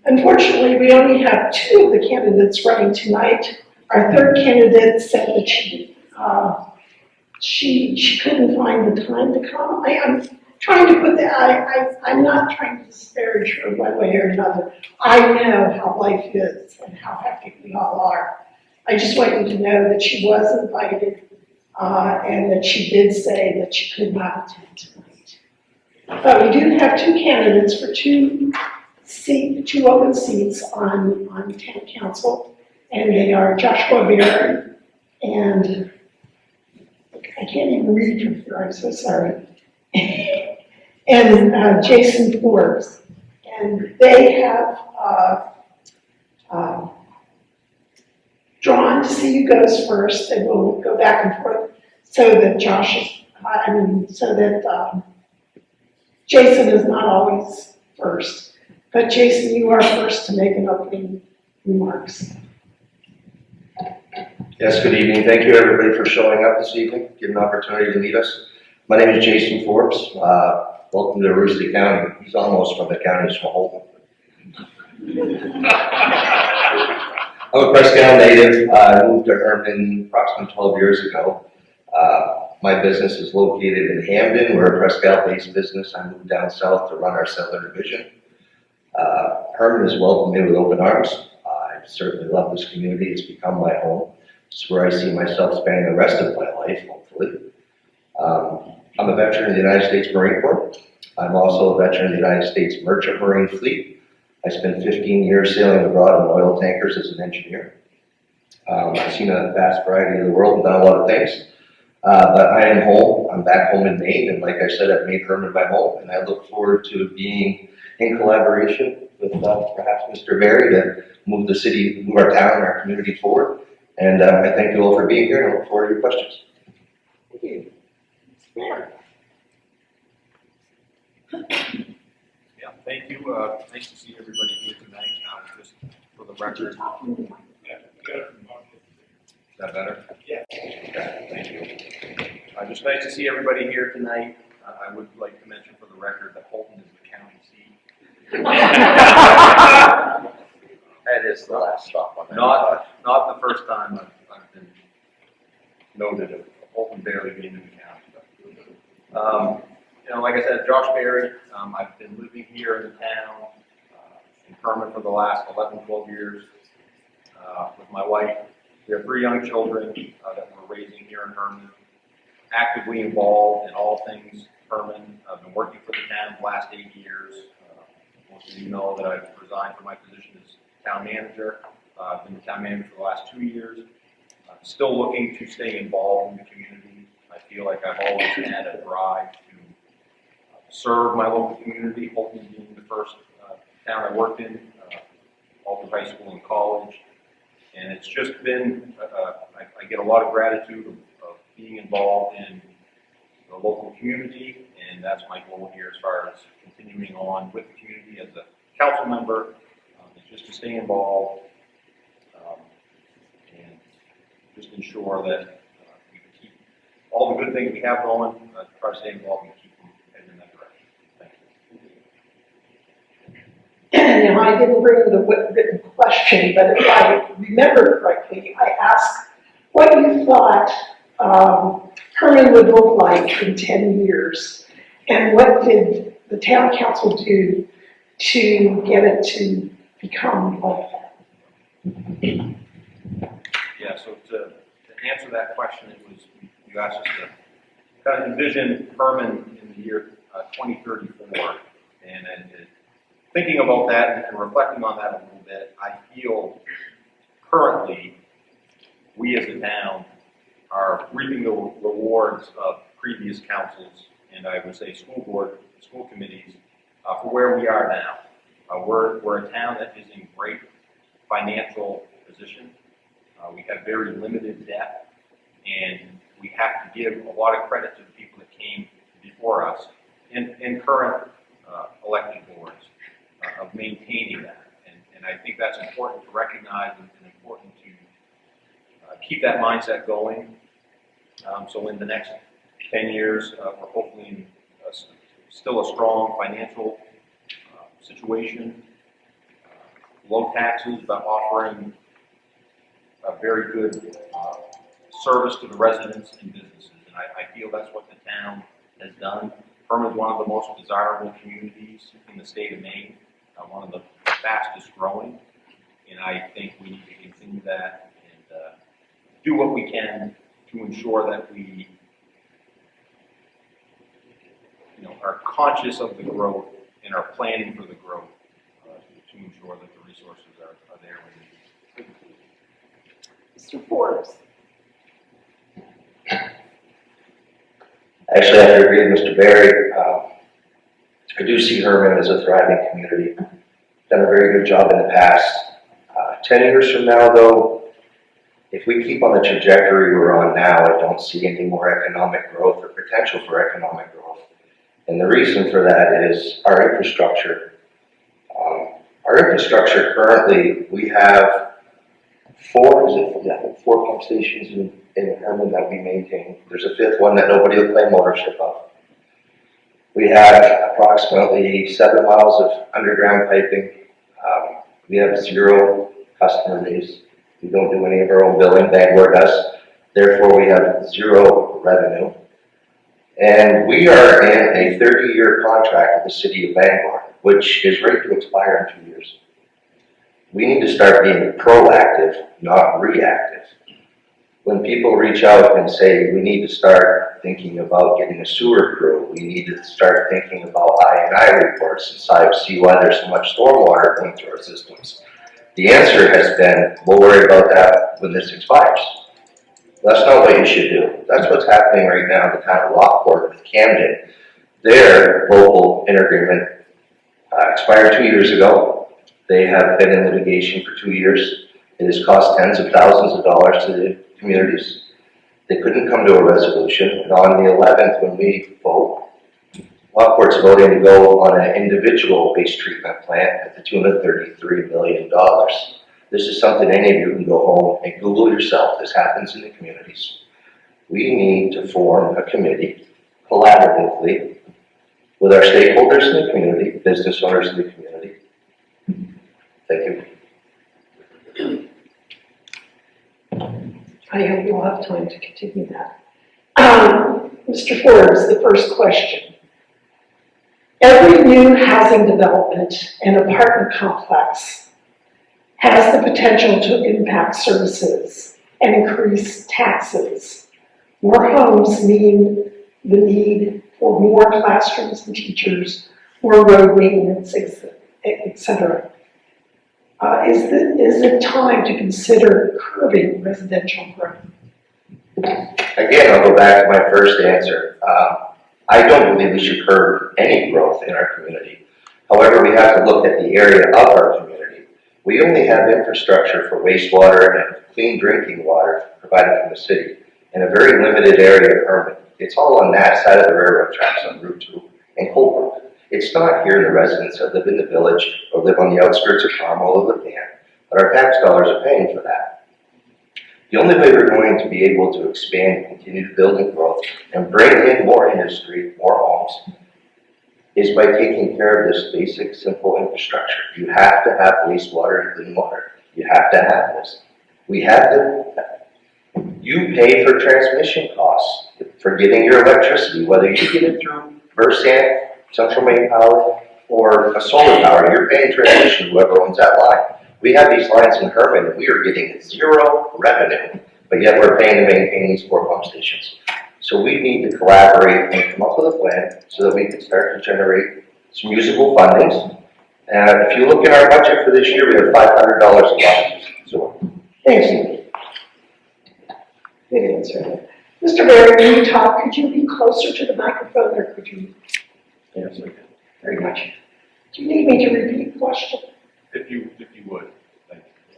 Unfortunately, we only have two of the candidates running tonight. Our third candidate said that she couldn't find the time to come. I'm trying to put that, I'm not trying to disparage her one way or another. I know how life is and how hectic we all are. I just want you to know that she was invited and that she did say that she could not attend tonight. But we do have two candidates for two open seats on town council, and they are Joshua Berry and I can't even read from here, I'm so sorry. And Jason Forbes. And they have drawn to see who goes first, and we'll go back and forth so that Jason is not always first. But Jason, you are first to make an opening remarks. Yes, good evening. Thank you everybody for showing up this evening, giving an opportunity to meet us. My name is Jason Forbes. Welcome to Aroostook County. He's almost from the county, he's from Holden. I'm a Presque Isle native. I moved to Hermon approximately 12 years ago. My business is located in Hamden. We're a Presque Isle-based business. I moved down south to run our southern division. Hermon has welcomed me with open arms. I certainly love this community. It's become my home. It's where I see myself spending the rest of my life, hopefully. I'm a veteran of the United States Marine Corps. I'm also a veteran of the United States Merchant Marine Fleet. I spent 15 years sailing abroad on oil tankers as an engineer. I've seen a vast variety of the world and done a lot of things. But I am home. I'm back home in Maine, and like I said, I've made Hermon my home, and I look forward to being in collaboration with perhaps Mr. Berry to move the city, move our town and our community forward. And I thank you all for being here, and I look forward to your questions. Thank you. Yeah, thank you. Nice to see everybody here tonight. Just for the record. Is that better? Yeah. Okay, thank you. Just nice to see everybody here tonight. I would like to mention for the record that Holton is the county seat. That is the last stop on that. Not the first time I've been noted of Holton barely being in the county. Like I said, Josh Berry. I've been living here in the town in Hermon for the last 11, 12 years with my wife. We have 3 young children that we're raising here in Hermon. Actively involved in all things Hermon. I've been working for the town the last 8 years. Most of you know that I've resigned from my position as town manager. I've been the town manager for the last 2 years. I'm still looking to stay involved in the community. I feel like I've always had a drive to serve my local community, Holton being the first town I worked in, all through high school and college. And it's just been, I get a lot of gratitude of being involved in the local community, and that's my goal here as far as continuing on with the community as a council member, is just to stay involved and just ensure that we can keep all the good things we have going, try to stay involved and keep them heading in that direction. Thank you. Now, I didn't bring the written question, but if I remember correctly, I asked what you thought Hermon would look like in 10 years, and what did the town council do to get it to become like that? Yeah, so to answer that question, you asked us to kind of envision Hermon in the year 2034, and thinking about that and reflecting on that a little bit, I feel currently we as a town are reaping the rewards of previous councils, and I would say school committees, for where we are now. We're a town that is in great financial position. We have very limited debt, and we have to give a lot of credit to the people that came before us in current elected boards of maintaining that. And I think that's important to recognize and important to keep that mindset going. So in the next 10 years, we're hopefully in still a strong financial situation, low taxes, but offering a very good service to the residents and businesses. And I feel that's what the town has done. Hermon is one of the most desirable communities in the state of Maine, one of the fastest growing. And I think we need to continue that and do what we can to ensure that we are conscious of the growth and are planning for the growth to ensure that the resources are there when needed. Mr. Forbes. Actually, I have to agree with Mr. Barry. I do see Hermon as a thriving community. Done a very good job in the past. 10 years from now, though, if we keep on the trajectory we're on now, I don't see any more economic growth or potential for economic growth. And the reason for that is our infrastructure. Our infrastructure currently, we have four pump stations in Hermon that we maintain. There's a fifth one that nobody will claim ownership of. We have approximately 7 miles of underground piping. We have 0 customer base. We don't do any of our own billing, Bangor does. Therefore, we have 0 revenue. And we are in a 30-year contract with the city of Bangor, which is ready to expire in 2 years. We need to start being proactive, not reactive. When people reach out and say, we need to start thinking about getting a sewer crew, we need to start thinking about I&I reports and see why there's so much stormwater going through our systems. The answer has been, we'll worry about that when this expires. That's not what you should do. That's what's happening right now in the town of Lockport with Camden. Their local interagreement expired 2 years ago. They have been in litigation for 2 years. It has cost tens of thousands of dollars to the communities. They couldn't come to a resolution. And on the 11th, when we vote, Lockport's voting to go on an individual waste treatment plant at the tune of $33 million. This is something any of you can go home and Google yourself. This happens in the communities. We need to form a committee collaboratively with our stakeholders in the community, business owners in the community. Thank you. I hope you'll have time to continue that. Mr. Forbes, the first question. Every new housing development and apartment complex has the potential to impact services and increase taxes. More homes mean the need for more classrooms and teachers, more road maintenance, etc. Is it time to consider curbing residential growth? Again, I'll go back to my first answer. I don't believe we should curb any growth in our community. However, we have to look at the area of our community. We only have infrastructure for wastewater and clean drinking water provided from the city in a very limited area of Hermon. It's all on that side of the railroad tracks on Route 2 and Colebrook. It's not here in the residents that live in the village or live on the outskirts of Carmel or Lipan, but our tax dollars are paying for that. The only way we're going to be able to expand and continue to build and growth and bring in more industry, more homes, is by taking care of this basic, simple infrastructure. You have to have wastewater and clean water. You have to have this. We have to. You pay for transmission costs for getting your electricity, whether you get it through Versant, Central Maine Power, or a solar power. You're paying transmission, whoever owns that line. We have these lines in Hermon, and we are getting 0 revenue, but yet we're paying to maintain these 4 pump stations. So we need to collaborate and come up with a plan so that we can start to generate some usable fundings. And if you look at our budget for this year, we have $500 left. So, Thank you. Good answer. Mr. Barry, when you talk, could you be closer to the microphone or could you? Yes, Very much. Do you need me to repeat the question? if you would. Thank you.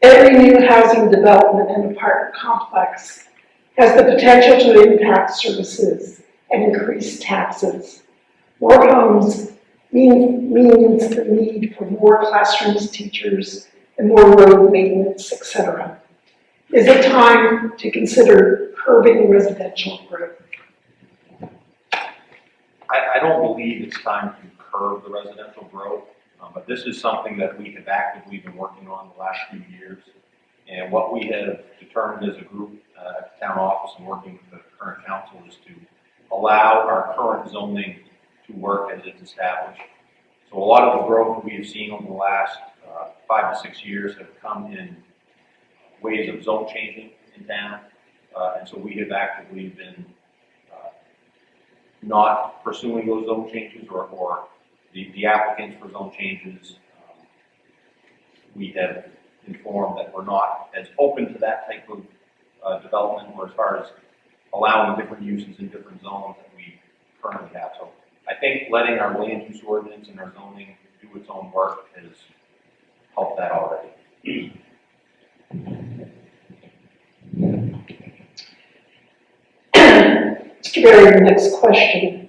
Every new housing development and apartment complex has the potential to impact services and increase taxes. More homes means the need for more classrooms, teachers, and more road maintenance, etc. Is it time to consider curbing residential growth? I don't believe it's time to curb the residential growth, but this is something that we have actively been working on the last few years. And what we have determined as a group at the town office and working with the current council is to allow our current zoning to work as it's established. So a lot of the growth we have seen over the last 5 to 6 years have come in ways of zone changing in town. And so we have actively been not pursuing those zone changes or the applicants for zone changes. We have informed that we're not as open to that type of development, or as far as allowing different uses in different zones that we currently have. So I think letting our land use ordinance and our zoning do its own work has helped that already. Mr. Berry, the next question.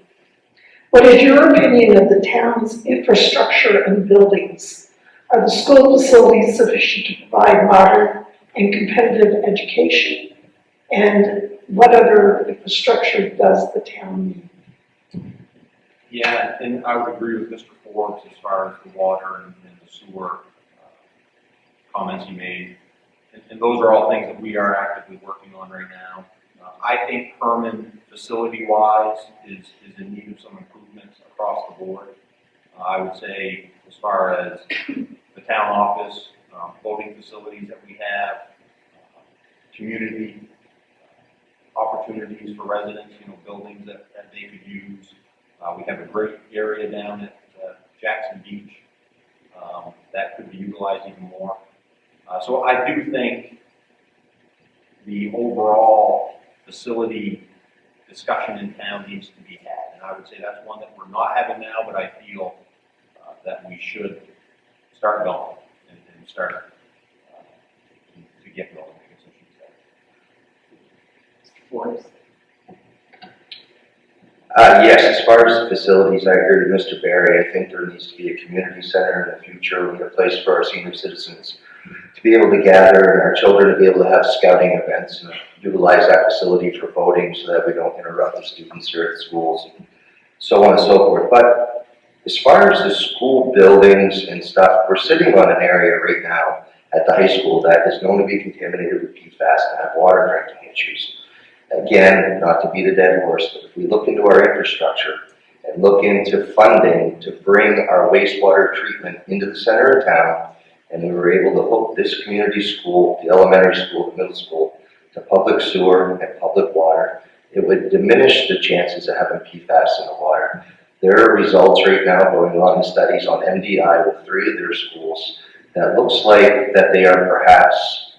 What is your opinion of the town's infrastructure and buildings? Are the school facilities sufficient to provide modern and competitive education? And what other infrastructure does the town need? Yeah, and I would agree with Mr. Forbes as far as the water and the sewer comments he made. And those are all things that we are actively working on right now. I think Hermon, facility-wise, is in need of some improvements across the board. I would say, as far as the town office, voting facilities that we have, community opportunities for residents, buildings that they could use. We have a great area down at Jackson Beach that could be utilized even more. So I do think the overall facility discussion in town needs to be had. And I would say that's one that we're not having now, but I feel that we should start going and start to get going, I guess I should say. Mr. Forbes? Yes, as far as facilities, I agree with Mr. Berry. I think there needs to be a community center in the future, with a place for our senior citizens to be able to gather and our children to be able to have scouting events and utilize that facility for voting so that we don't interrupt the students here at schools and so on and so forth. But as far as the school buildings and stuff, we're sitting on an area right now at the high school that is known to be contaminated with PFAS and have water drinking issues. Again, not to beat a dead horse, but if we look into our infrastructure and look into funding to bring our wastewater treatment into the center of town, and we were able to hook this community school, the elementary school, the middle school, to public sewer and public water, it would diminish the chances of having PFAS in the water. There are results right now going on in studies on MDI with 3 of their schools that looks like that they are perhaps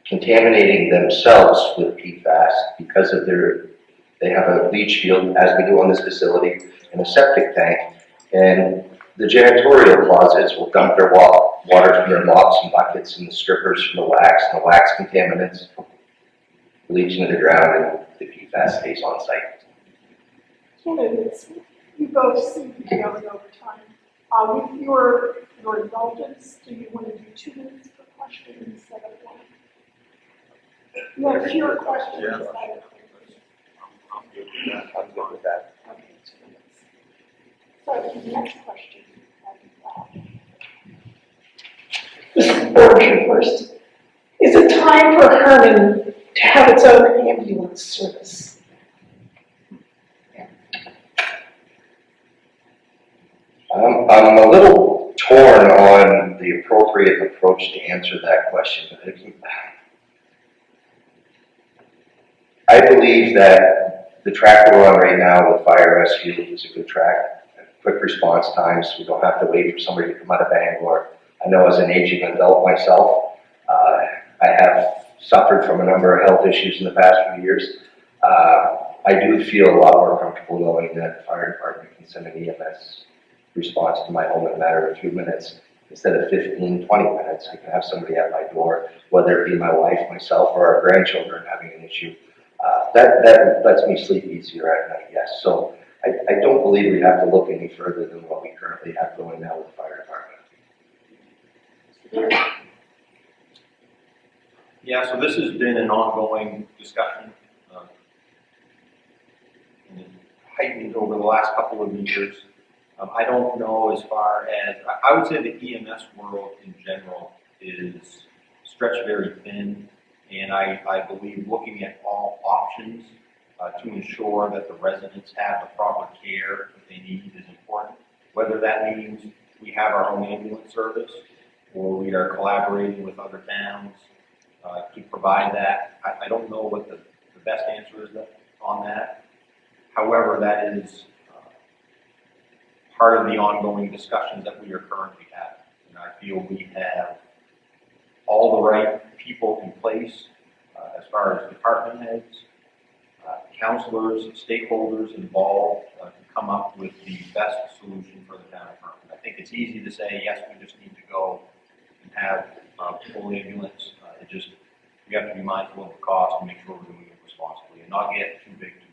contaminating themselves with PFAS because of they have a leach field, as we do on this facility, and a septic tank, and the janitorial closets will dump their water from their mops and buckets and the strippers from the wax contaminants leach into the ground, and the PFAS stays on site. Candidates, you both seem to be going over time. With your indulgence, do you want to do 2 minutes per question instead of 1? You have fewer questions. Yeah. I'm good with that. Okay, 2 minutes. So the next question. Mr. Forbes, you first. Is it time for Hermon to have its own ambulance service? I'm a little torn on the appropriate approach to answer that question. I believe that the track we're on right now with fire rescue is a good track. Quick response times, we don't have to wait for somebody to come out of Bangor. I know as an aging adult myself, I have suffered from a number of health issues in the past few years. I do feel a lot more comfortable knowing that the fire department can send an EMS response to my home in a matter of 2 minutes. Instead of 15, 20 minutes, I can have somebody at my door, whether it be my wife, myself, or our grandchildren having an issue. That lets me sleep easier at night, yes. So I don't believe we have to look any further than what we currently have going now with the fire department. Yeah, so this has been an ongoing discussion heightened over the last couple of years. I don't know as far as, I would say the EMS world in general is stretched very thin, and I believe looking at all options to ensure that the residents have the proper care that they need is important. Whether that means we have our own ambulance service, or we are collaborating with other towns to provide that. I don't know what the best answer is on that. However, that is part of the ongoing discussions that we are currently having. And I feel we have all the right people in place as far as department heads, counselors, stakeholders involved to come up with the best solution for the town of Hermon. I think it's easy to say, yes, we just need to go and have full ambulance. We have to be mindful of the cost and make sure we're doing it responsibly and not get too big too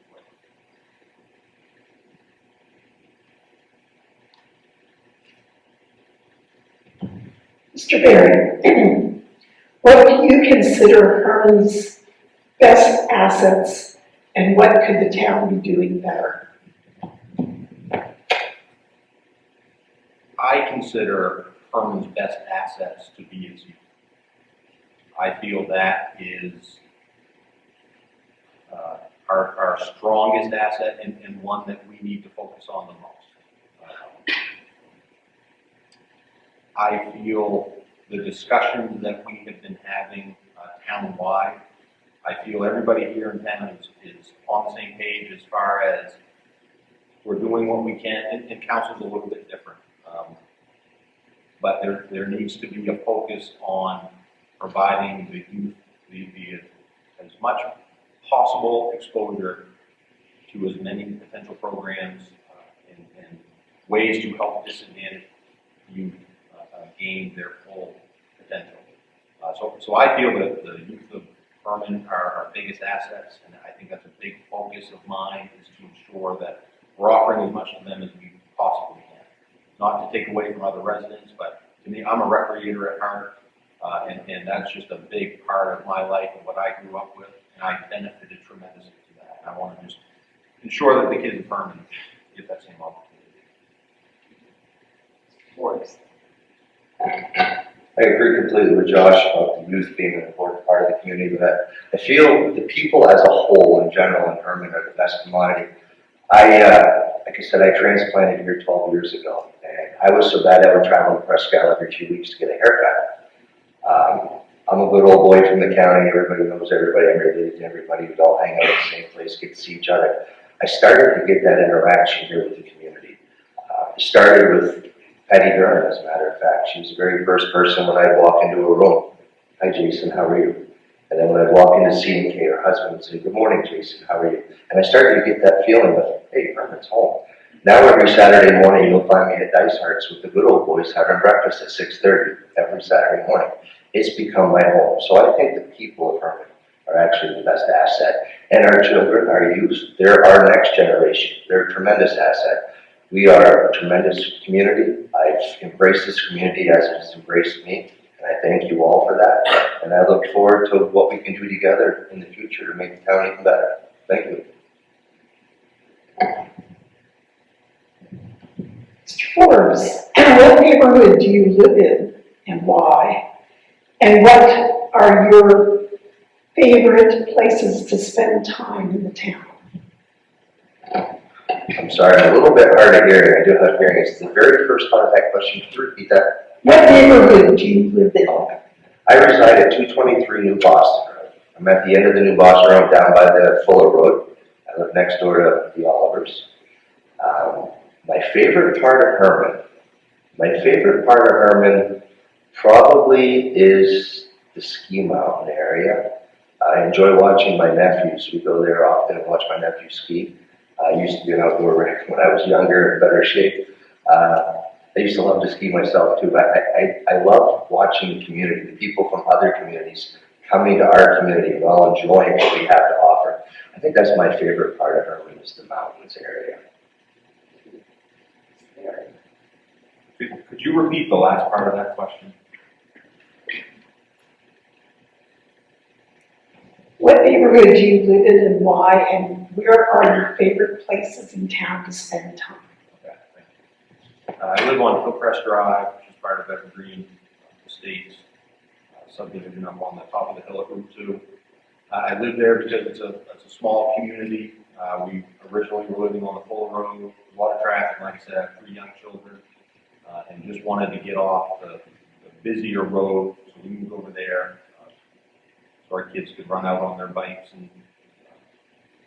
quick. Mr. Berry, what do you consider Hermon's best assets and what could the town be doing better? I consider Hermon's best assets to be its youth. I feel that is our strongest asset and one that we need to focus on the most. I feel the discussions that we have been having town-wide, I feel everybody here in town is on the same page as far as we're doing what we can, and council's a little bit different. But there needs to be a focus on providing the youth the as much possible exposure to as many potential programs and ways to help disadvantaged youth gain their full potential. So I feel that the youth of Hermon are our biggest assets, and I think that's a big focus of mine, is to ensure that we're offering as much to them as we possibly can. Not to take away from other residents, but to me, I'm a recreator at heart, and that's just a big part of my life and what I grew up with, and I benefited tremendously from that. And I want to just ensure that the kids of Hermon get that same opportunity. Forbes. I agree completely with Josh about the youth being an important part of the community, but I feel the people as a whole in general in Hermon are the best commodity. Like I said, I transplanted here 12 years ago, and I was so bad I would travel to Presque Isle every 2 weeks to get a haircut. I'm a good old boy from the county. Everybody knows everybody. I'm related to everybody. We'd all hang out at the same place, get to see each other. I started to get that interaction here with the community. It started with Patty Dern, as a matter of fact. She was the very first person when I'd walk into a room. Hi, Jason, how are you? And then when I'd walk into C&K, her husband would say, good morning, Jason, how are you? And I started to get that feeling of, hey, Hermon's home. Now every Saturday morning, you'll find me at Dice Hearts with the good old boys having breakfast at 6:30 every Saturday morning. It's become my home. So I think the people of Hermon are actually the best asset. And our children, our youth, they're our next generation. They're a tremendous asset. We are a tremendous community. I've embraced this community as it has embraced me, and I thank you all for that. And I look forward to what we can do together in the future to make the town even better. Thank you. Mr. Forbes, what neighborhood do you live in and why? And what are your favorite places to spend time in the town? I'm sorry, I'm a little bit hard of hearing. I do have hearing aids. The very first part of that question, could you repeat that? What neighborhood do you live in? I reside at 223 New Boston Road. I'm at the end of the New Boston Road down by the Fuller Road. I live next door to the Olivers. My favorite part of Hermon probably is the ski mountain area. I enjoy watching my nephews. We go there often and watch my nephews ski. I used to be an outdoor wreck when I was younger, in better shape. I used to love to ski myself too. I love watching the community, the people from other communities coming to our community and all enjoying what we have to offer. I think that's my favorite part of Hermon, is the mountains area. Could you repeat the last part of that question? What neighborhood do you live in and why, and where are your favorite places in town to spend time? Okay, thank you. I live on Hillcrest Drive, which is part of Evergreen Estates subdivision up on the top of the hill at Route 2. I live there because it's a small community. We originally were living on the Full Road, a lot of traffic, like I said, I have 3 young children, and just wanted to get off the busier road, so we moved over there so our kids could run out on their bikes and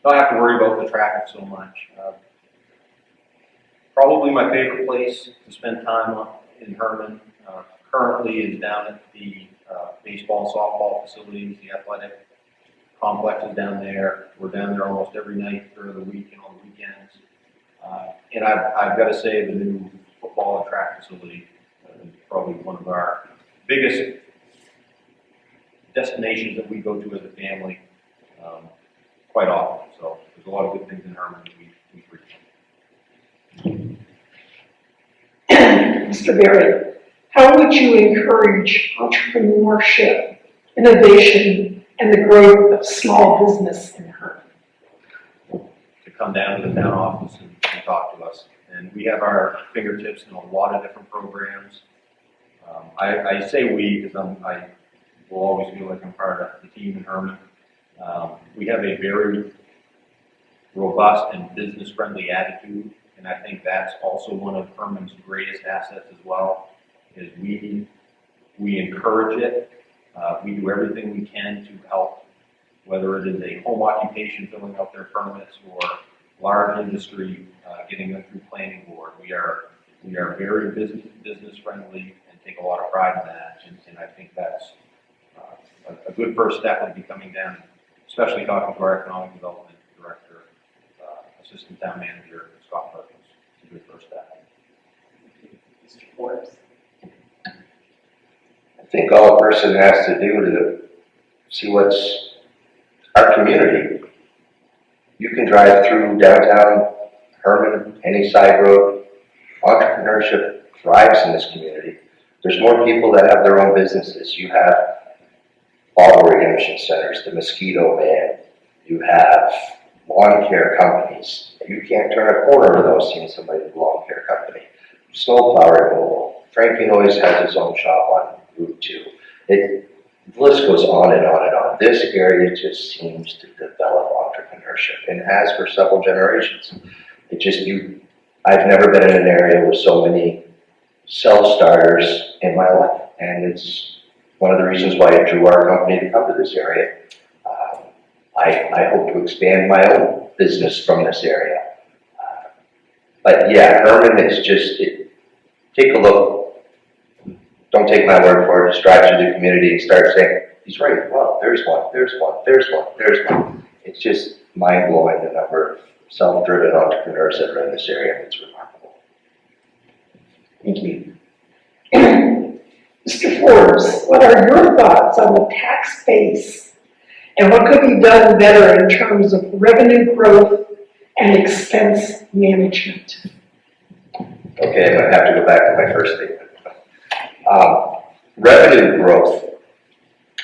not have to worry about the traffic so much. Probably my favorite place to spend time in Hermon currently is down at the baseball, softball facilities, the athletic complexes down there. We're down there almost every night during the week and on the weekends. And I've got to say the new football and track facility is probably one of our biggest destinations that we go to as a family quite often. So there's a lot of good things in Hermon that we frequent. Mr. Berry, how would you encourage entrepreneurship, innovation, and the growth of small business in Hermon? To come down to the town office and talk to us. And we have our fingertips in a lot of different programs. I say we because I will always feel like I'm part of the team in Hermon. We have a very robust and business-friendly attitude, and I think that's also one of Hermon's greatest assets as well, is we encourage it. We do everything we can to help, whether it is a home occupation filling out their permits or large industry getting them through planning board. We are very business friendly and take a lot of pride in that, and I think that's a good first step would be coming down, especially talking to our economic development director, assistant town manager, Scott Perkins. It's a good first step. Mr. Forbes? I think all a person has to do to see what's our community. You can drive through downtown Hermon, any side road. Entrepreneurship thrives in this community. There's more people that have their own businesses. You have auto redemption centers, the Mosquito Man. You have lawn care companies. You can't turn a corner without seeing somebody with a lawn care company. Snowplow removal. Frank always has his own shop on Route 2. The list goes on and on and on. This area just seems to develop entrepreneurship and has for several generations. I've never been in an area with so many self-starters in my life, and it's one of the reasons why I drew our company to come to this area. I hope to expand my own business from this area. But yeah, Hermon is just, take a look. Don't take my word for it. Just drive through the community and start saying, he's right, well, there's one, there's one, there's one, there's one. It's just mind-blowing the number of self-driven entrepreneurs that are in this area. It's remarkable. Thank you. Mr. Forbes, what are your thoughts on the tax base and what could be done better in terms of revenue growth and expense management? Okay, I'm going to have to go back to my first statement. Revenue growth.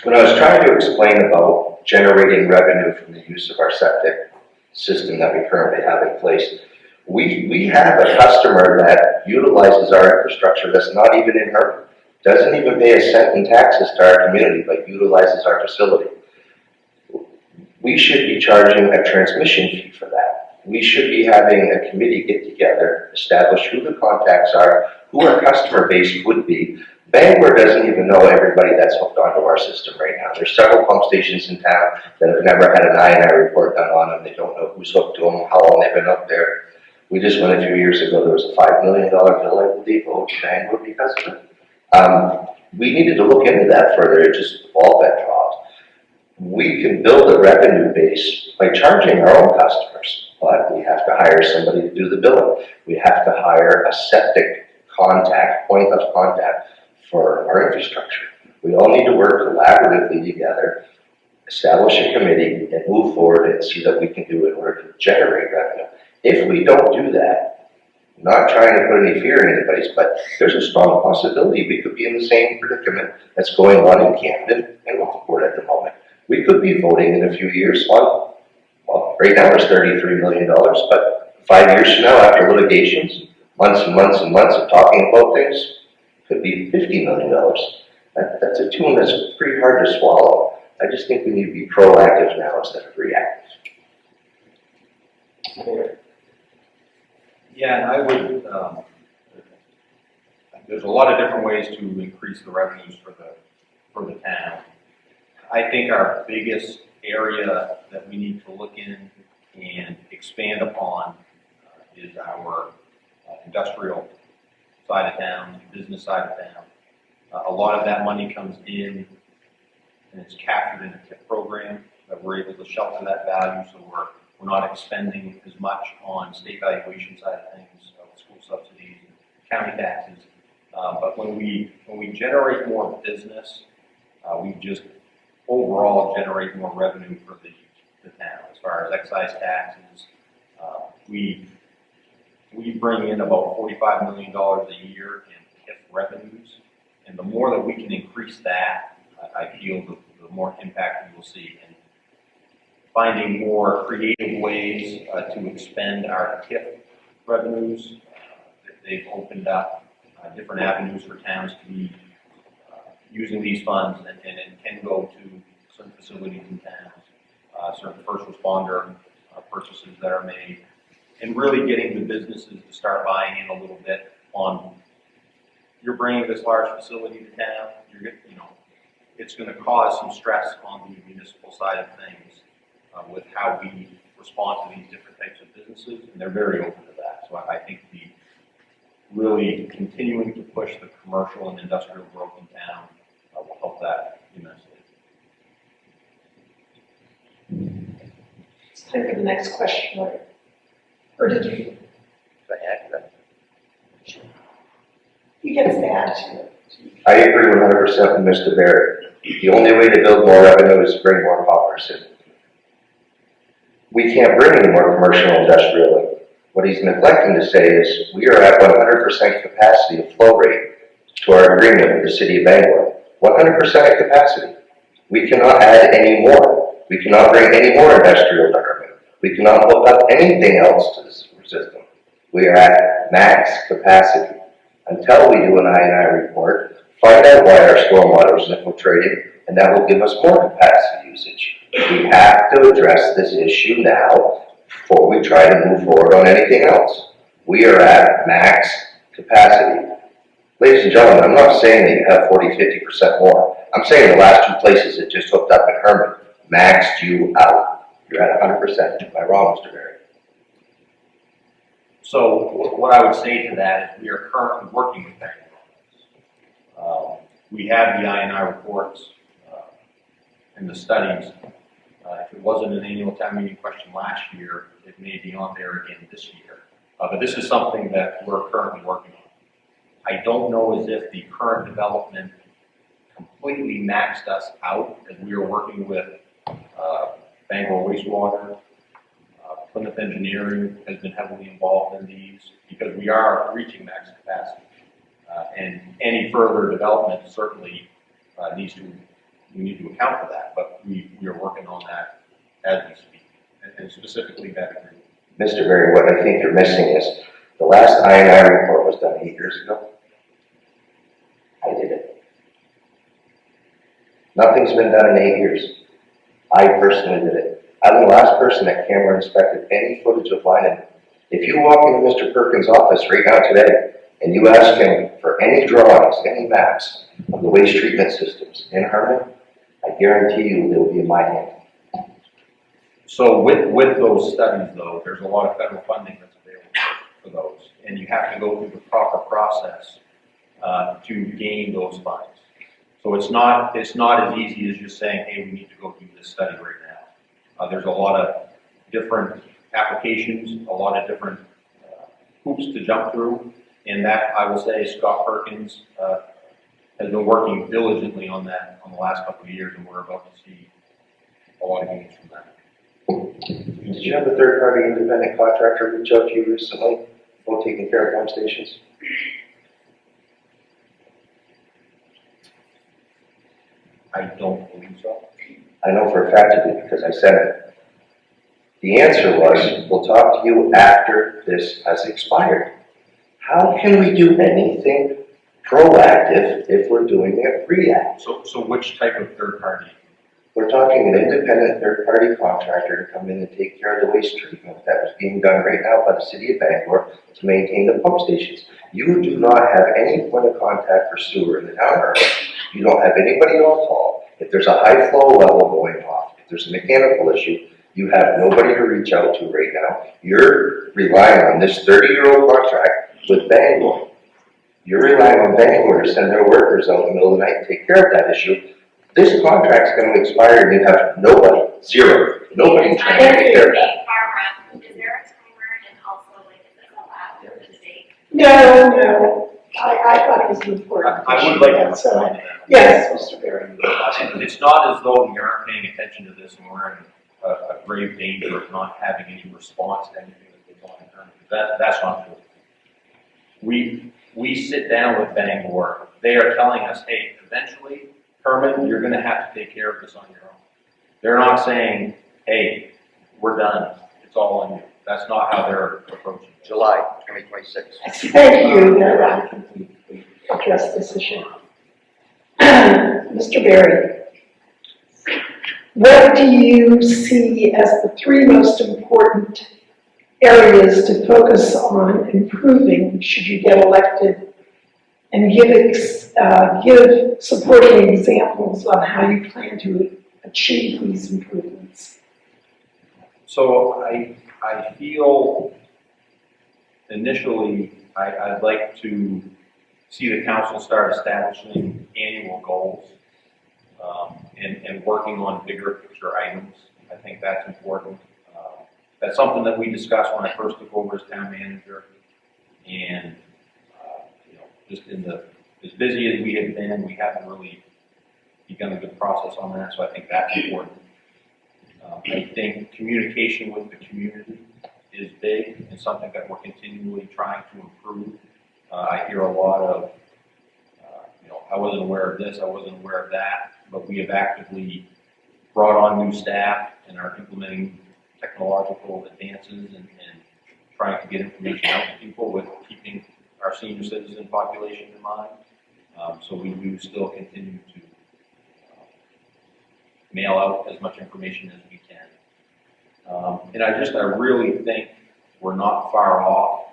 When I was trying to explain about generating revenue from the use of our septic system that we currently have in place, we have a customer that utilizes our infrastructure that's not even in Hermon, doesn't even pay a cent in taxes to our community, but utilizes our facility. We should be charging a transmission fee for that. We should be having a committee get together, establish who the contacts are, who our customer base would be. Bangor doesn't even know everybody that's hooked onto our system right now. There's several pump stations in town that have never had an I&I report done on them. They don't know who's hooked to them, how long they've been up there. We just went a few years ago, there was a $5 million bill, I believe, owed to Bangor because of it. We needed to look into that further. It just all got dropped. We can build a revenue base by charging our own customers, but we have to hire somebody to do the billing. We have to hire a septic contact, point of contact for our infrastructure. We all need to work collaboratively together, establish a committee, and move forward and see that we can do it in order to generate revenue. If we don't do that, I'm not trying to put any fear in anybody's, but there's a strong possibility we could be in the same predicament that's going on in Camden and Lockport at the moment. We could be voting in a few years on, well, right now it's $33 million, but 5 years from now, after litigations, months and months and months of talking about things, could be $50 million. That's a tune that's pretty hard to swallow. I just think we need to be proactive now instead of reactive. Yeah, and I would, there's a lot of different ways to increase the revenues for the town. I think our biggest area that we need to look in and expand upon is our industrial side of town, business side of town. A lot of that money comes in and it's captured in a TIP program that we're able to shelter that value, so we're not expending as much on state valuation side of things, school subsidies, county taxes. But when we generate more business, we just overall generate more revenue for the town. As far as excise taxes, we bring in about $45 million a year in TIF revenues, and the more that we can increase that, I feel the more impact we will see. And finding more creative ways to expend our TIF revenues, they've opened up different avenues for towns to be using these funds, and it can go to certain facilities in towns, certain first responder purchases that are made, and really getting the businesses to start buying in a little bit on, you're bringing this large facility to town, it's going to cause some stress on the municipal side of things with how we respond to these different types of businesses, and they're very open to that. So I think really continuing to push the commercial and industrial growth in town will help that immensely. It's time for the next question, or did you? Did I add to that? He gets to add to it. I agree 100% with Mr. Barrett. The only way to build more revenue is to bring more commerce in. We can't bring any more commercial and industrial in. What he's neglecting to say is we are at 100% capacity of flow rate to our agreement with the city of Bangor. 100% capacity. We cannot add any more. We cannot bring any more industrial to Hermon. We cannot hook up anything else to this system. We are at max capacity. Until we do an I&I report, find out why our stormwater is infiltrated, and that will give us more capacity usage. We have to address this issue now before we try to move forward on anything else. We are at max capacity. Ladies and gentlemen, I'm not saying that you have 40, 50% more. I'm saying the last two places that just hooked up in Hermon maxed you out. You're at 100%. Am I wrong, Mr. Barry? So what I would say to that is we are currently working with Bangor on this. We have the I&I reports and the studies. If it wasn't an annual town meeting question last year, it may be on there again this year. But this is something that we're currently working on. I don't know as if the current development completely maxed us out, as we are working with Bangor Wastewater. Plymouth Engineering has been heavily involved in these because we are reaching max capacity. And any further development certainly we need to account for that, but we are working on that as we speak, and specifically that agreement. Mr. Berry, what I think you're missing is the last I&I report was done 8 years ago. I did it. Nothing's been done in 8 years. I personally did it. I'm the last person that camera inspected any footage of line. If you walk into Mr. Perkins' office right now today and you ask him for any drawings, any maps of the waste treatment systems in Hermon, I guarantee you they will be in my hand. So with those studies, though, there's a lot of federal funding that's available for those, and you have to go through the proper process to gain those funds. So it's not as easy as just saying, hey, we need to go do this study right now. There's a lot of different applications, a lot of different hoops to jump through, and that, I will say, Scott Perkins has been working diligently on that on the last couple of years, and we're about to see a lot of gains from that. Did you have a third-party independent contractor reach out to you recently about taking care of pump stations? I don't believe so. I know for a fact it did because I said it. The answer was, we'll talk to you after this has expired. How can we do anything proactive if we're doing it reactive? So which type of third party? We're talking an independent third-party contractor to come in and take care of the waste treatment that was being done right now by the city of Bangor to maintain the pump stations. You do not have any point of contact for sewer in the town of Hermon. You don't have anybody on call. If there's a high flow level going off, if there's a mechanical issue, you have nobody to reach out to right now. You're relying on this 30-year-old contract with Bangor. You're relying on Bangor to send their workers out in the middle of the night and take care of that issue. This contract's going to expire and you have nobody, zero, nobody trying to take care of that. Is there a timer and also like is it allowed for the date? No, I thought it was important. I would like to That's, respond to that. yes, Mr. Berry. It's not as though we aren't paying attention to this and we're in a grave danger of not having any response to anything that goes on in Hermon. That's not true. We sit down with Bangor. They are telling us, hey, eventually, Hermon, you're going to have to take care of this on your own. They're not saying, hey, we're done. It's all on you. That's not how they're approaching it. July 2026. Thank you that I completely addressed this issue. Mr. Berry, what do you see as the three most important areas to focus on improving should you get elected, and give supporting examples on how you plan to achieve these improvements? So I feel initially I'd like to see the council start establishing annual goals and working on bigger picture items. I think that's important. That's something that we discussed when I first took over as town manager, and just as busy as we have been, we haven't really begun a good process on that. So I think that's important. I think communication with the community is big and something that we're continually trying to improve. I hear a lot of, I wasn't aware of this, I wasn't aware of that, but we have actively brought on new staff and are implementing technological advances and trying to get information out to people with keeping our senior citizen population in mind. So we do still continue to mail out as much information as we can. And I really think we're not far off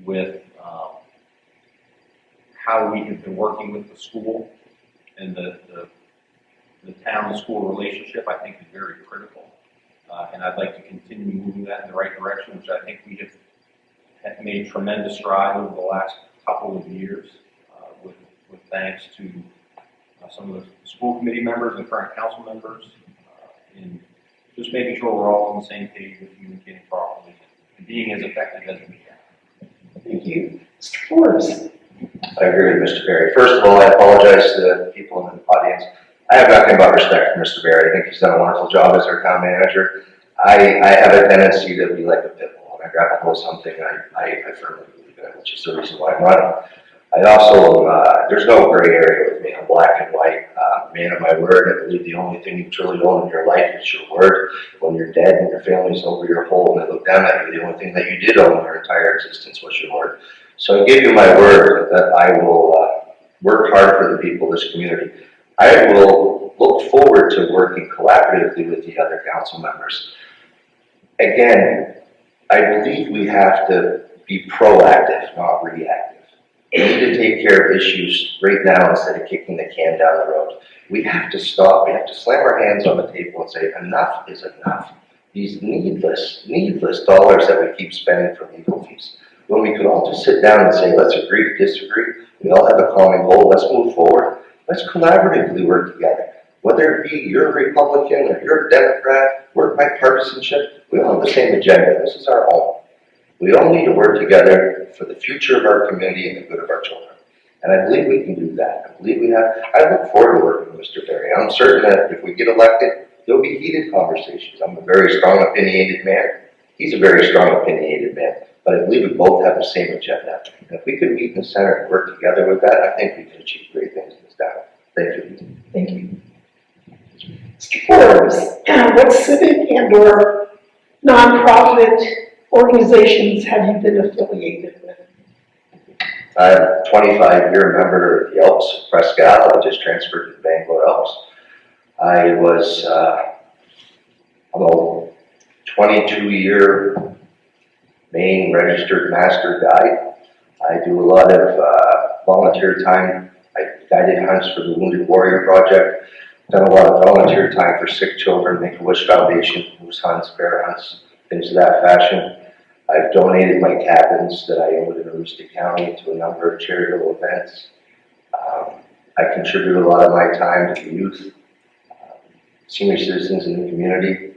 with how we have been working with the school, and the town and school relationship I think is very critical. And I'd like to continue moving that in the right direction, which I think we have made tremendous strides over the last couple of years, with thanks to some of the school committee members and current council members, in just making sure we're all on the same page with communicating properly and being as effective as we can. Thank you. Mr. Forbes. I agree with Mr. Berry. First of all, I apologize to the people in the audience. I have nothing but respect for Mr. Berry. I think he's done a wonderful job as our town manager. I have a tendency to be like a pit bull. When I grab a hold of something, I firmly believe in it, which is the reason why I'm running. I also, there's no gray area with me. I'm black and white, man of my word. I believe the only thing you truly own in your life is your word. When you're dead and your family's over your hole and they look down at you, the only thing that you did own your entire existence was your word. So I give you my word that I will work hard for the people of this community. I will look forward to working collaboratively with the other council members. Again, I believe we have to be proactive, not reactive. We need to take care of issues right now instead of kicking the can down the road. We have to stop. We have to slam our hands on the table and say, enough is enough. These needless dollars that we keep spending for legal fees. When we could all just sit down and say, let's agree to disagree. We all have a common goal. Let's move forward. Let's collaboratively work together. Whether it be you're a Republican or you're a Democrat, work bipartisanship, we all have the same agenda. This is our home. We all need to work together for the future of our community and the good of our children. And I believe we can do that. I believe we have. I look forward to working with Mr. Berry. I'm certain that if we get elected, there'll be heated conversations. I'm a very strong opinionated man. He's a very strong opinionated man. But I believe we both have the same agenda. And if we could meet in the center and work together with that, I think we can achieve great things in this town. Thank you. Thank you. Mr. Forbes, what civic and/or nonprofit organizations have you been affiliated with? I'm a 25-year member of the Elks of Presque Isle. I just transferred to the Bangor Elks. I was I'm a 22-year Maine registered master guide. I do a lot of volunteer time. I guided hunts for the Wounded Warrior Project. Done a lot of volunteer time for sick children, Make-A-Wish Foundation, moose hunts, bear hunts, things of that fashion. I've donated my cabins that I owned in Aroostook County to a number of charitable events. I contribute a lot of my time to the youth, senior citizens in the community.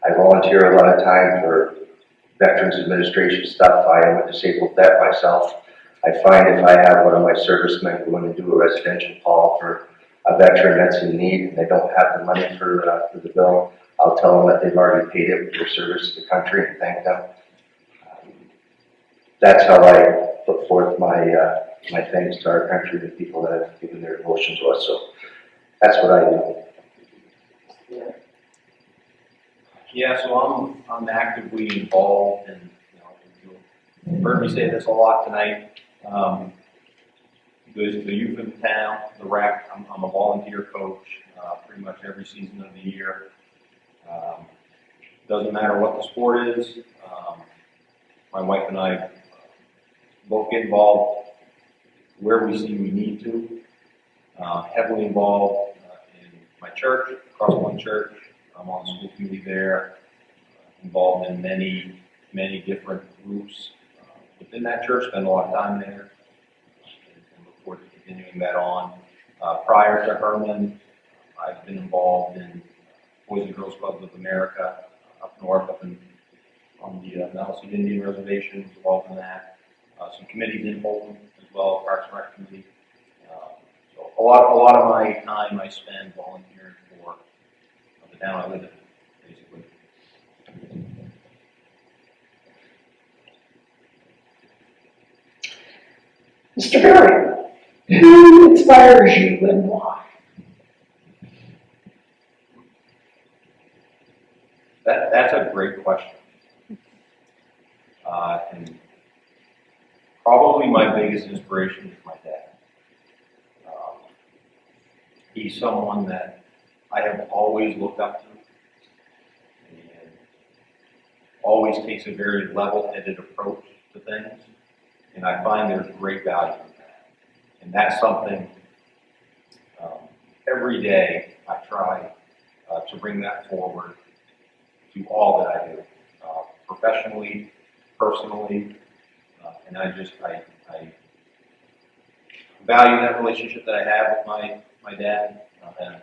I volunteer a lot of time for Veterans Administration stuff. I am a disabled vet myself. I find if I have one of my servicemen go in and do a residential call for a veteran that's in need and they don't have the money for the bill, I'll tell them that they've already paid it for their service to the country and thank them. That's how I put forth my thanks to our country and the people that have given their devotion to us. So that's what I do. Yeah, so I'm actively involved in, you've heard me say this a lot tonight. The youth in the town, the rec, I'm a volunteer coach pretty much every season of the year. Doesn't matter what the sport is. My wife and I both get involved where we see we need to. Heavily involved in my church, Crosspoint Church. I'm on the school committee there, involved in many, many different groups within that church, spend a lot of time there, and look forward to continuing that on. Prior to Hermon, I've been involved in Boys and Girls Clubs of America up north, on the Maliseet Indian Reservation, involved in that. Some committees in Bolton as well, Parks and Rec Committee. So a lot of my time I spend volunteering for the town I live in, basically. Mr. Berry, who inspires you and why? That's a great question. And probably my biggest inspiration is my dad. He's someone that I have always looked up to and always takes a very level-headed approach to things. And I find there's great value in that. And that's something every day I try to bring that forward to all that I do, professionally, personally, and I value that relationship that I have with my dad,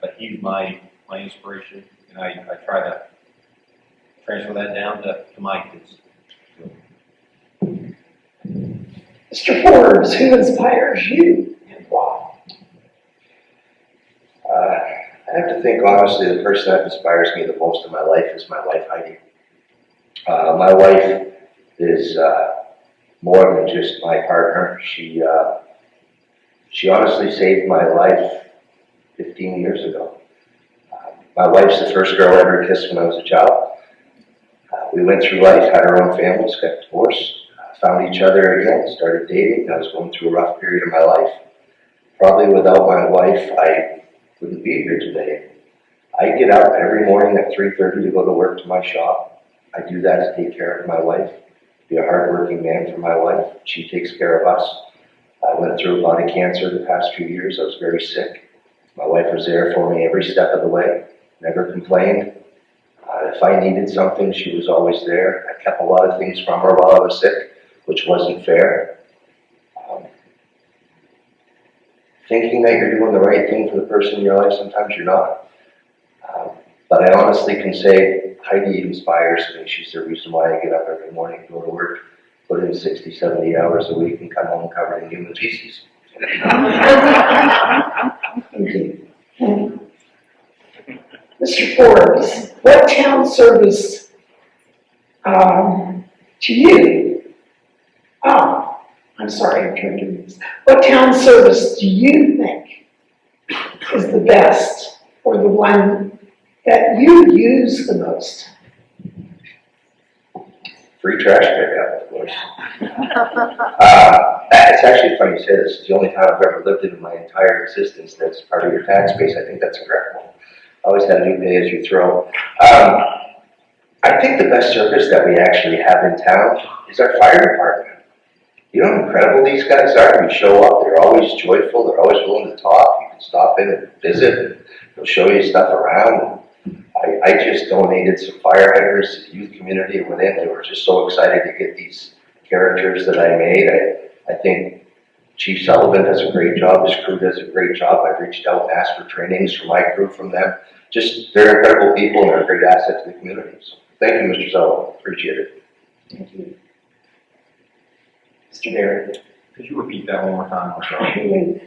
but he's my inspiration, and I try to transfer that down to my kids. Mr. Forbes, who inspires you and why? I have to think, honestly, the person that inspires me the most in my life is my wife, Heidi. My wife is more than just my partner. She honestly saved my life 15 years ago. My wife's the first girl I ever kissed when I was a child. We went through life, had our own families, got divorced, found each other again, started dating. I was going through a rough period of my life. Probably without my wife, I wouldn't be here today. I get up every morning at 3:30 to go to work to my shop. I do that to take care of my wife, be a hardworking man for my wife. She takes care of us. I went through a lot of cancer the past few years. I was very sick. My wife was there for me every step of the way, never complained. If I needed something, she was always there. I kept a lot of things from her while I was sick, which wasn't fair. Thinking that you're doing the right thing for the person in your life, sometimes you're not. But I honestly can say Heidi inspires me. She's the reason why I get up every morning, go to work, put in 60, 70 hours a week, and come home covered in human feces. Thank you. Mr. Forbes, what town service to you? Oh, I'm sorry, I'm trying to do this. What town service do you think is the best or the one that you use the most? Free trash pickup, of course. It's actually funny you say this. It's the only town I've ever lived in my entire existence that's part of your tax base. I think that's incredible. Always had a new pay as you throw. I think the best service that we actually have in town is our fire department. You know how incredible these guys are? You show up, they're always joyful, they're always willing to talk. You can stop in and visit, and they'll show you stuff around. I just donated some fire hydrants to the youth community and went in. They were just so excited to get these characters that I made. I think Chief Sullivan does a great job. His crew does a great job. I've reached out and asked for trainings for my crew from them. Just, they're incredible people and they're a great asset to the community. So thank you, Mr. Sullivan. Appreciate it. Thank you. Mr. Barry? Could you repeat that one more time? I'm sorry.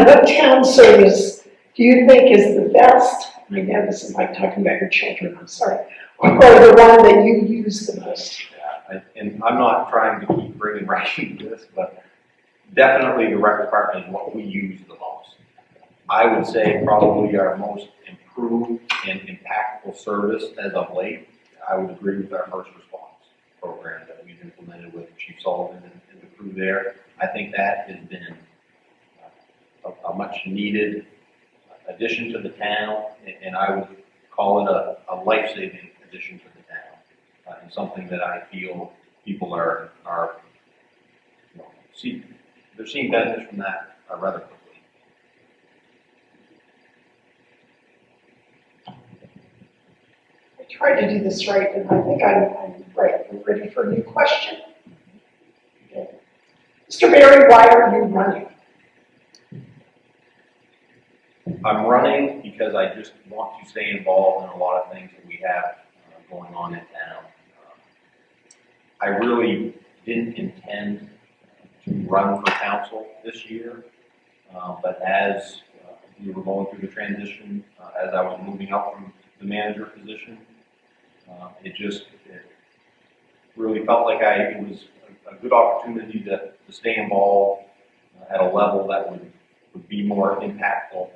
What town service do you think is the best? I know this is like talking about your children, I'm sorry. Or the one that you use the most? Yeah, and I'm not trying to keep bringing ranking to this, but definitely the rec department is what we use the most. I would say probably our most improved and impactful service as of late. I would agree with our first response program that we've implemented with Chief Sullivan and the crew there. I think that has been a much needed addition to the town, and I would call it a life-saving addition to the town, and something that I feel people are they're seeing benefits from that rather quickly. I tried to do this right, and I think I'm right. I'm ready for a new question. Okay. Mr. Barry, why are you running? I'm running because I just want to stay involved in a lot of things that we have going on in town. I really didn't intend to run for council this year, but as we were going through the transition, as I was moving up from the manager position, it really felt like it was a good opportunity to stay involved at a level that would be more impactful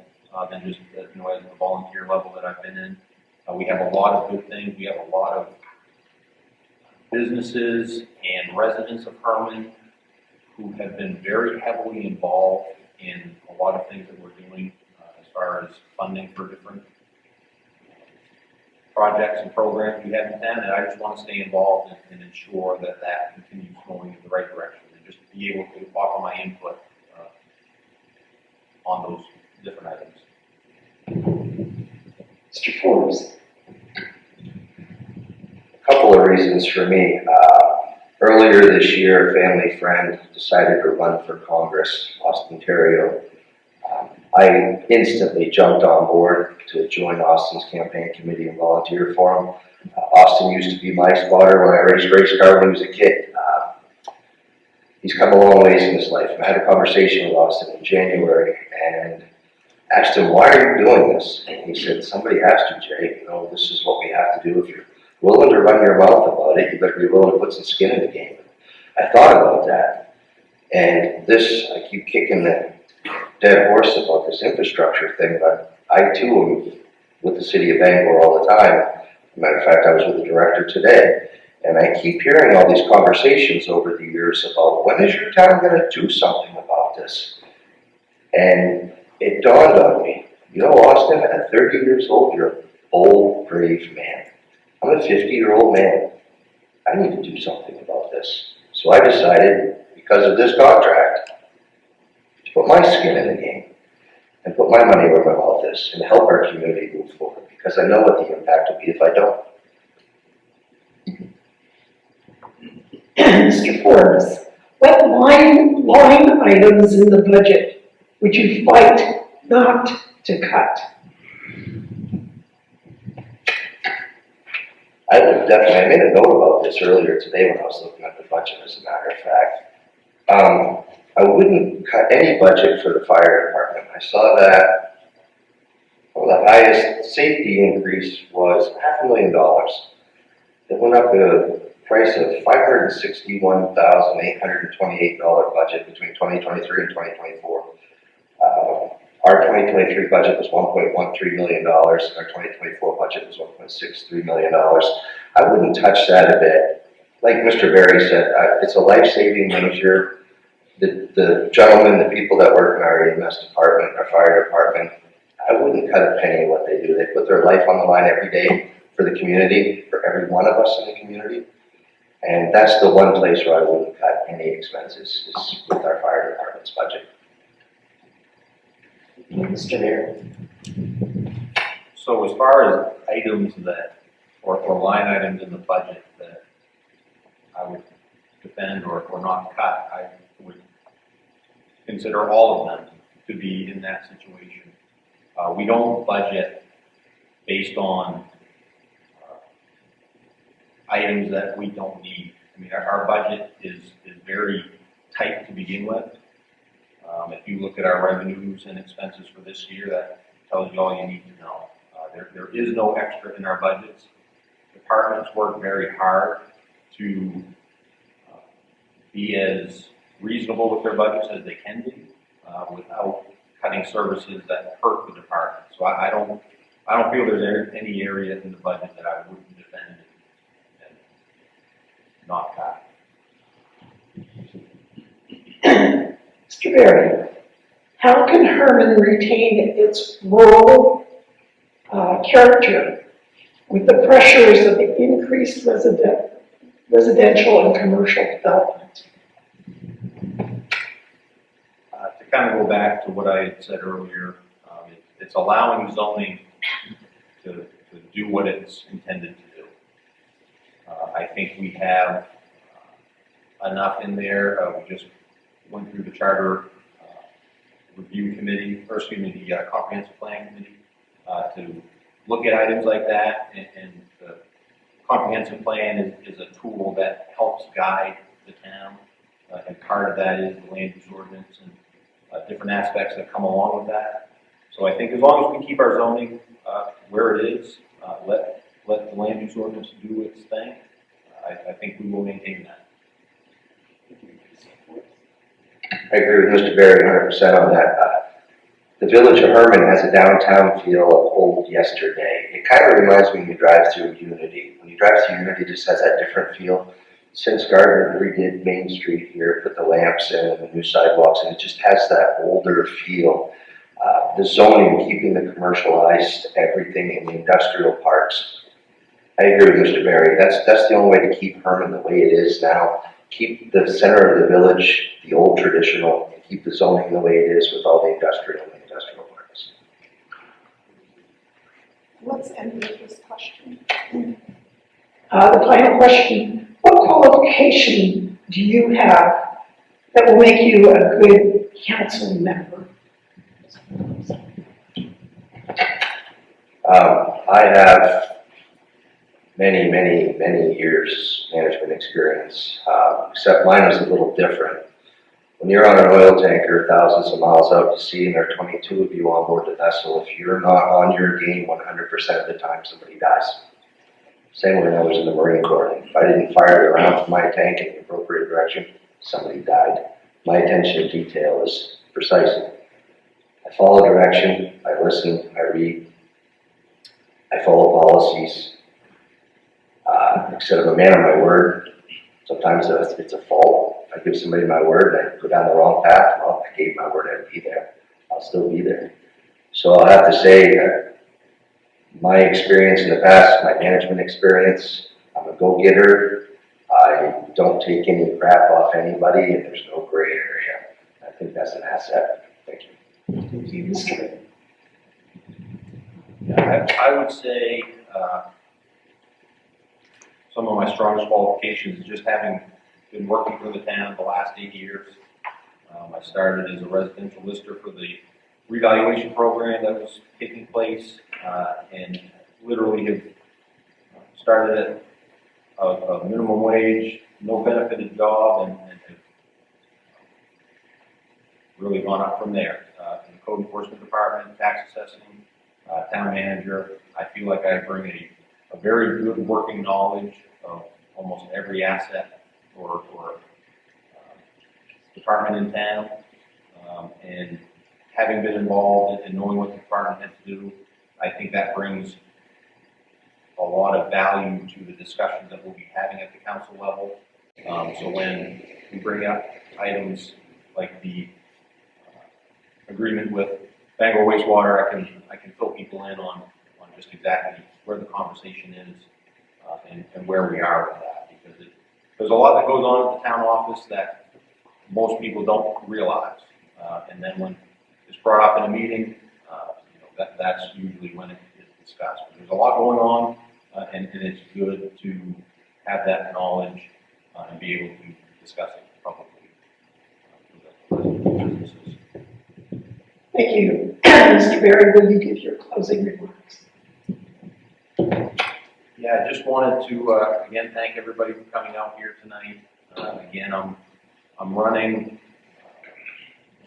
than just as a volunteer level that I've been in. We have a lot of good things. We have a lot of businesses and residents of Hermon who have been very heavily involved in a lot of things that we're doing as far as funding for different projects and programs we have in town, and I just want to stay involved and ensure that that continues going in the right direction and just be able to offer my input on those different items. Mr. Forbes? A couple of reasons for me. Earlier this year, a family friend decided to run for Congress, Austin, Ontario. I instantly jumped on board to join Austin's campaign committee and volunteer for him. Austin used to be my spotter when I raced race car when he was a kid. He's come a long ways in his life. I had a conversation with Austin in January and asked him, why are you doing this? And he said, somebody has to, Jay. This is what we have to do. If you're willing to run your mouth about it, you better be willing to put some skin in the game. I thought about that. And I keep kicking the dead horse about this infrastructure thing, but I too am with the city of Bangor all the time. As a matter of fact, I was with the director today. And I keep hearing all these conversations over the years about, when is your town going to do something about this? And it dawned on me, Austin, at 30 years old, you're a bold, brave man. I'm a 50-year-old man. I need to do something about this. So I decided, because of this contract, to put my skin in the game and put my money where my mouth is and help our community move forward, because I know what the impact will be if I don't. Mr. Forbes, what line items in the budget would you fight not to cut? I would definitely, I made a note about this earlier today when I was looking at the budget, as a matter of fact. I wouldn't cut any budget for the fire department. I saw that the highest safety increase was $500,000. It went up to price of $561,828 budget between 2023 and 2024. Our 2023 budget was $1.13 million, and our 2024 budget was $1.63 million. I wouldn't touch that a bit. Like Mr. Berry said, it's a life-saving measure. The gentlemen, the people that work in our EMS department, our fire department, I wouldn't cut a penny of what they do. They put their life on the line every day for the community, for every one of us in the community. And that's the one place where I wouldn't cut any expenses, is with our fire department's budget. Mr. Mayor. So as far as items that, or line items in the budget that I would defend or not cut, I would consider all of them to be in that situation. We don't budget based on items that we don't need. I mean, our budget is very tight to begin with. If you look at our revenues and expenses for this year, that tells you all you need to know. There is no extra in our budgets. Departments work very hard to be as reasonable with their budgets as they can be, without cutting services that hurt the department. So I don't feel there's any area in the budget that I wouldn't defend and not cut. Mr. Berry, how can Hermon retain its rural character with the pressures of the increased residential and commercial development? To kind of go back to what I had said earlier, it's allowing zoning to do what it's intended to do. I think we have enough in there. We just went through the charter review committee, or excuse me, the comprehensive plan committee, to look at items like that. And the comprehensive plan is a tool that helps guide the town. And part of that is the land use ordinance and different aspects that come along with that. So I think as long as we keep our zoning where it is, let the land use ordinance do its thing, I think we will maintain that. I agree with Mr. Berry 100% on that. The village of Hermon has a downtown feel of old yesterday. It kind of reminds me when you drive through Unity. When you drive through Unity, it just has that different feel. Since Gardner redid Main Street here, put the lamps in and the new sidewalks, and it just has that older feel. The zoning, keeping the commercialized everything in the industrial parks. I agree with Mr. Berry. That's the only way to keep Hermon the way it is now. Keep the center of the village, the old traditional, and keep the zoning the way it is with all the industrial parks. Let's end with this question. The final question, what qualification do you have that will make you a good council member? I have many years management experience, except mine is a little different. When you're on an oil tanker thousands of miles out to sea and there are 22 of you on board the vessel, if you're not on your game 100% of the time, somebody dies. Same when I was in the Marine Corps. If I didn't fire the round from my tank in the appropriate direction, somebody died. My attention to detail is precise. I follow direction, I listen, I read, I follow policies. Instead of a man of my word, sometimes it's a fault. If I give somebody my word and I go down the wrong path, well, I gave my word I'd be there. I'll still be there. So I'll have to say that my experience in the past, my management experience, I'm a go-getter. I don't take any crap off anybody, and there's no gray area. I think that's an asset. Thank you. Thank you, Mr. Yeah, I would say some of my strongest qualifications is just having been working for the town the last 8 years. I started as a residential lister for the revaluation program that was taking place, and literally have started at a minimum wage, no benefited job, and have really gone up from there. In the code enforcement department, tax assessing, town manager, I feel like I bring a very good working knowledge of almost every asset or department in town, and having been involved and knowing what the department heads do, I think that brings a lot of value to the discussions that we'll be having at the council level. So when we bring up items like the agreement with Bangor wastewater, I can fill people in on just exactly where the conversation is and where we are with that, because there's a lot that goes on at the town office that most people don't realize. And then when it's brought up in a meeting, that's usually when it is discussed. But there's a lot going on, and it's good to have that knowledge and be able to discuss it publicly for the businesses. Thank you. Mr. Berry, will you give your closing remarks? Yeah, I just wanted to, again, thank everybody for coming out here tonight. Again, I'm running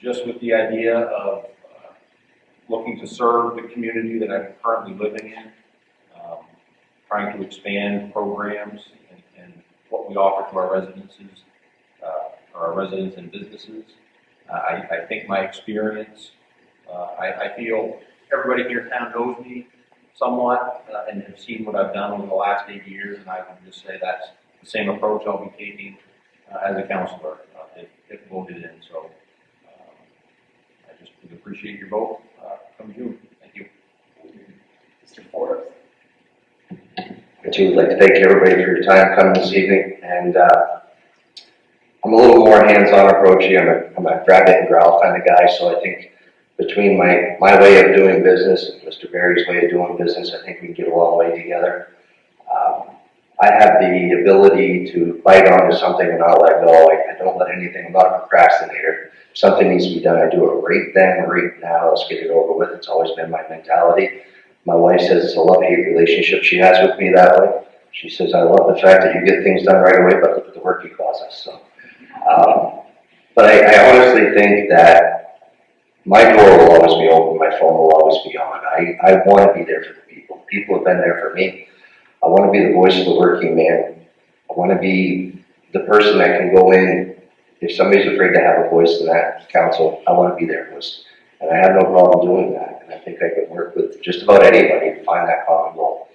just with the idea of looking to serve the community that I'm currently living in, trying to expand programs and what we offer to our residences, our residents and businesses. I think my experience, I feel everybody here in town knows me somewhat and have seen what I've done over the last 8 years, and I would just say that's the same approach I'll be taking as a counselor if voted in. So I just would appreciate your vote come June. Thank you. Mr. Forbes. I too would like to thank everybody for your time coming this evening, and I'm a little more hands-on approach here. I'm a grab it and growl kind of guy, so I think between my way of doing business and Mr. Berry's way of doing business, I think we can get a long way together. I have the ability to bite onto something and not let go. I don't let anything, I'm not a procrastinator. If something needs to be done, I do it right then, right now, let's get it over with. It's always been my mentality. My wife says it's a love-hate relationship she has with me that way. She says, I love the fact that you get things done right away, but look at the work you cause us. So, but I honestly think that my door will always be open, my phone will always be on. I want to be there for the people. People have been there for me. I want to be the voice of the working man. I want to be the person that can go in. If somebody's afraid to have a voice in that council, I want to be their voice. And I have no problem doing that. And I think I can work with just about anybody to find that common goal.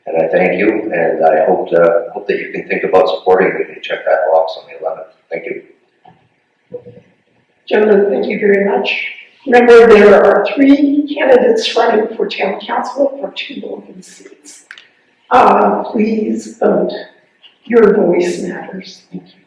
And I thank you, and I hope that you can think about supporting me and check that box on the 11th. Thank you. Gentlemen, thank you very much. Remember, there are 3 candidates running for town council for 2 open seats. Please vote. Your voice matters. Thank you.